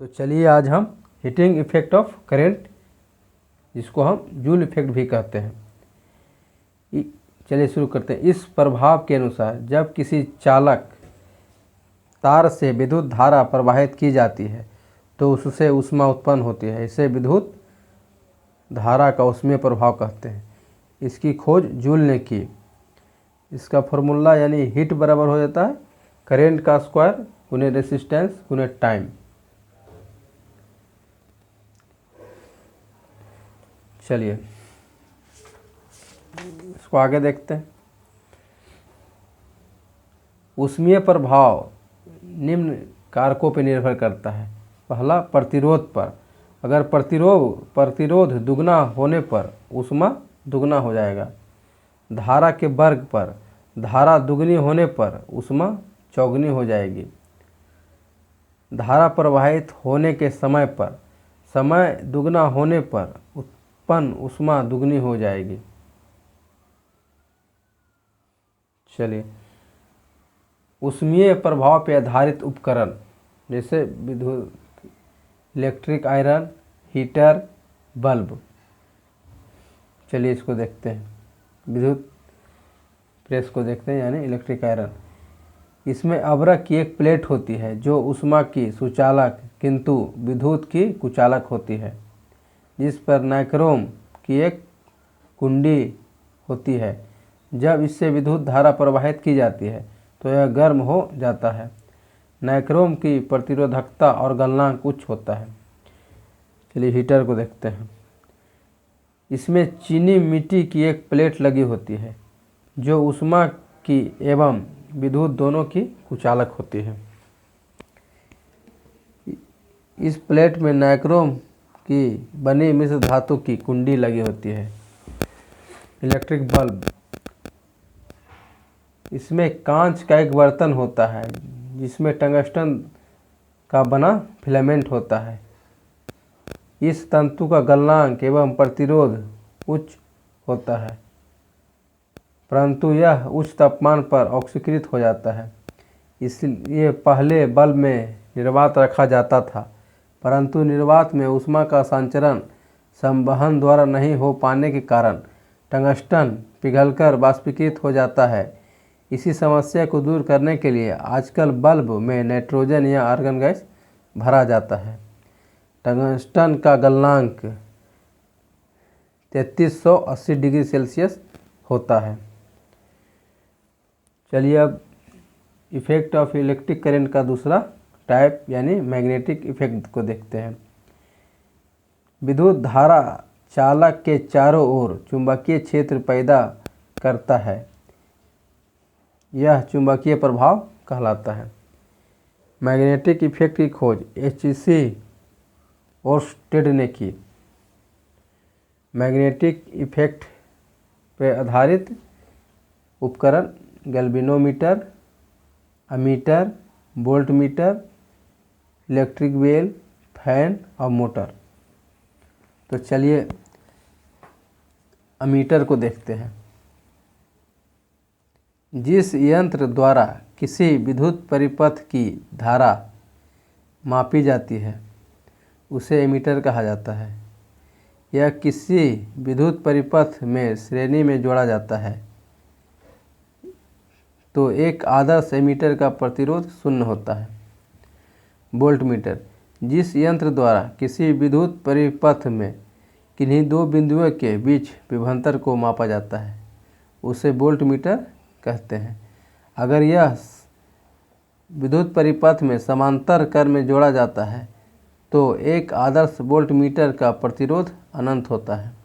तो चलिए आज हम हीटिंग इफेक्ट ऑफ करेंट, जिसको हम जूल इफेक्ट भी कहते हैं, चलिए शुरू करते हैं। इस प्रभाव के अनुसार जब किसी चालक तार से विद्युत धारा प्रवाहित की जाती है तो उससे ऊष्मा उत्पन्न होती है। इसे विद्युत धारा का ऊष्मीय प्रभाव कहते हैं। इसकी खोज जूल ने की। इसका फॉर्मूला यानी हीट बराबर हो जाता है करेंट का स्क्वायर गुने रेसिस्टेंस गुने टाइम। चलिए इसको आगे देखते हैं। ऊष्मीय प्रभाव निम्न कारकों पर निर्भर करता है। पहला, प्रतिरोध पर। अगर प्रतिरोध दुगना होने पर ऊष्मा दुगना हो जाएगा। धारा के वर्ग पर। धारा दुगनी होने पर ऊष्मा चौगुनी हो जाएगी। धारा प्रवाहित होने के समय पर। समय दुगना होने पर उत्पन्न ऊष्मा दुगनी हो जाएगी। चलिए, ऊष्मीय प्रभाव पर आधारित उपकरण जैसे विद्युत, इलेक्ट्रिक आयरन, हीटर, बल्ब। चलिए इसको देखते हैं। विद्युत प्रेस को देखते हैं यानी इलेक्ट्रिक आयरन। इसमें अवरक की एक प्लेट होती है जो ऊष्मा की सुचालक किंतु विद्युत की कुचालक होती है, जिस पर नाइक्रोम की एक कुंडी होती है। जब इससे विद्युत धारा प्रवाहित की जाती है तो यह गर्म हो जाता है। नाइक्रोम की प्रतिरोधकता और गलनांक उच्च होता है। चलिए हीटर को देखते हैं। इसमें चीनी मिट्टी की एक प्लेट लगी होती है जो ऊष्मा की एवं विद्युत दोनों की कुचालक होती है। इस प्लेट में नाइक्रोम की बनी मिश्र धातु की कुंडी लगी होती है। Electric bulb. इसमें कांच का एक बर्तन होता है जिसमें टंगस्टन का बना फिलामेंट होता है। इस तंतु का गलनांक एवं प्रतिरोध उच्च होता है, परंतु यह उच्च तापमान पर ऑक्सीकृत हो जाता है। इसलिए पहले बल्ब में निर्वात रखा जाता था, परंतु निर्वात में ऊष्मा का संचरण संवहन द्वारा नहीं हो पाने के कारण टंगस्टन पिघलकर वाष्पीकृत हो जाता है। इसी समस्या को दूर करने के लिए आजकल बल्ब में नाइट्रोजन या आर्गन गैस भरा जाता है। टंगस्टन का गलनांक 3380 डिग्री सेल्सियस होता है। चलिए अब इफेक्ट ऑफ इलेक्ट्रिक करंट का दूसरा टाइप यानी मैग्नेटिक इफेक्ट को देखते हैं। विद्युत धारा चालक के चारों ओर चुंबकीय क्षेत्र पैदा करता है। यह चुंबकीय प्रभाव कहलाता है। मैग्नेटिक इफेक्ट की खोज HC ओर्स्टेड ने की। मैग्नेटिक इफेक्ट पर आधारित उपकरण galvanometer, ammeter, voltmeter, electric bell, fan और मोटर। तो चलिए अमीटर को देखते हैं। जिस यंत्र द्वारा किसी विद्युत परिपथ की धारा मापी जाती है उसे एमीटर कहा जाता है। यह किसी विद्युत परिपथ में श्रेणी में जोड़ा जाता है तो एक आदर्श एमीटर का प्रतिरोध शून्य होता है। वोल्टमीटर। जिस यंत्र द्वारा किसी विद्युत परिपथ में किन्हीं दो बिंदुओं के बीच विभवांतर को मापा जाता है उसे वोल्टमीटर कहते हैं। अगर यह विद्युत परिपथ में समांतर क्रम में जोड़ा जाता है तो एक आदर्श वोल्टमीटर का प्रतिरोध अनंत होता है।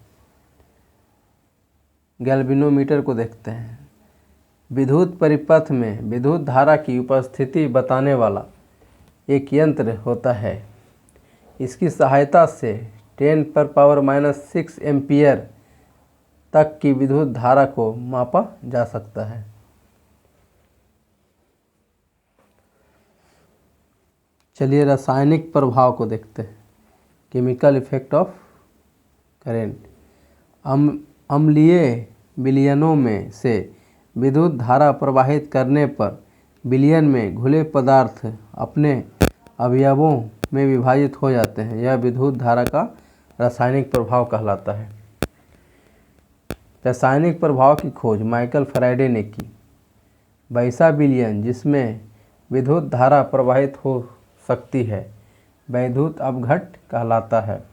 गैल्वेनोमीटर को देखते हैं। विद्युत परिपथ में विद्युत धारा की उपस्थिति बताने वाला एक यंत्र होता है। इसकी सहायता से 10⁻⁻6 एम्पीयर तक की विद्युत धारा को मापा जा सकता है। चलिए रासायनिक प्रभाव को देखते हैं। Chemical effect of current. अम्लीय विलयनों में से विद्युत धारा प्रवाहित करने पर विलयन में घुले पदार्थ अपने अवयवों में विभाजित हो जाते हैं। यह विद्युत धारा का रासायनिक प्रभाव कहलाता है। रासायनिक प्रभाव की खोज माइकल फैराडे ने की। वैसा विलयन जिसमें विद्युत धारा प्रवाहित हो सकती है वैद्युत अपघट्ट कहलाता है।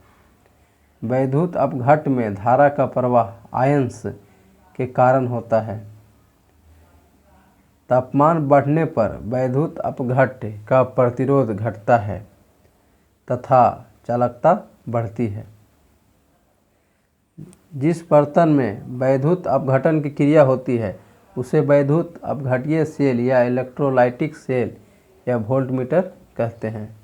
वैद्युत अपघट्ट में धारा का प्रवाह आयंस के कारण होता है। तापमान बढ़ने पर वैद्युत अपघट्ट का प्रतिरोध घटता है तथा चालकता बढ़ती है। जिस बर्तन में वैद्युत अपघटन की क्रिया होती है उसे वैद्युत अपघट्य सेल या इलेक्ट्रोलाइटिक सेल या वोल्टमीटर कहते हैं।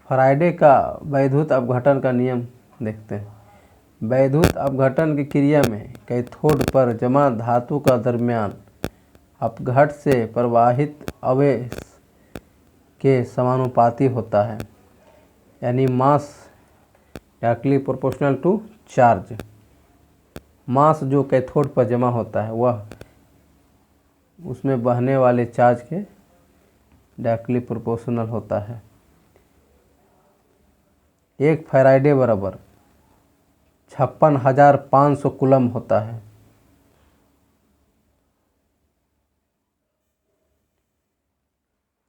फैराडे का वैद्युत अपघटन का नियम देखते हैं। वैद्युत अपघटन की क्रिया में कैथोड पर जमा धातु का दरमियान अपघट से प्रवाहित आवेश के समानुपाती होता है, यानी मास डायरेक्टली प्रोपोर्शनल टू चार्ज। मास जो कैथोड पर जमा होता है वह उसमें बहने वाले चार्ज के डायरेक्टली प्रोपोर्शनल होता है। एक फैराडे बराबर 56,500 कूलम होता है।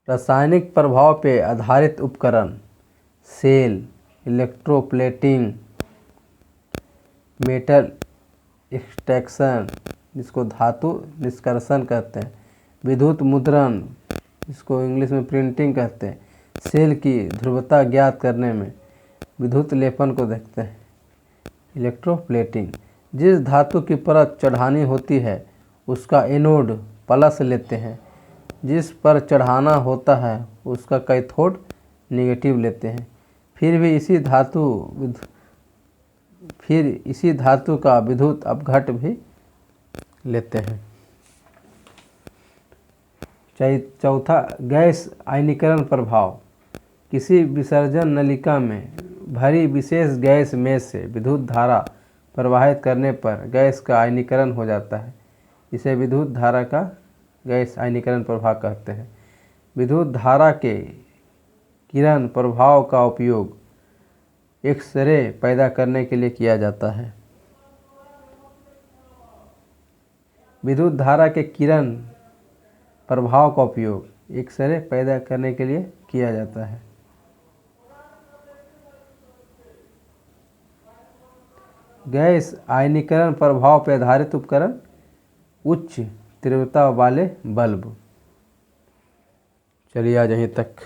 रासायनिक प्रभाव पे आधारित उपकरण सेल, इलेक्ट्रोप्लेटिंग, मेटल एक्सट्रैक्शन जिसको धातु निष्कर्षण कहते हैं, विद्युत मुद्रण जिसको इंग्लिश में प्रिंटिंग कहते हैं, सेल की ध्रुवता ज्ञात करने में विद्युत लेपन को देखते हैं। इलेक्ट्रोप्लेटिंग जिस धातु की परत चढ़ानी होती है उसका एनोड प्लस लेते हैं, जिस पर चढ़ाना होता है उसका कैथोड नेगेटिव लेते हैं। फिर इसी धातु का विद्युत अपघट भी लेते हैं। चौथा, गैस आयनीकरण प्रभाव। किसी विसर्जन नलिका में भरी विशेष गैस में से विद्युत धारा प्रवाहित करने पर गैस का आयनीकरण हो जाता है। इसे विद्युत धारा का गैस आयनीकरण प्रभाव कहते हैं। विद्युत धारा के किरण प्रभाव का उपयोग एक्स-रे पैदा करने के लिए किया जाता है। विद्युत धारा के किरण प्रभाव का उपयोग एक्स-रे पैदा करने के लिए किया जाता है। गैस आयनीकरण प्रभाव पर आधारित उपकरण उच्च तीव्रता वाले बल्ब। चलिए आज यहीं तक।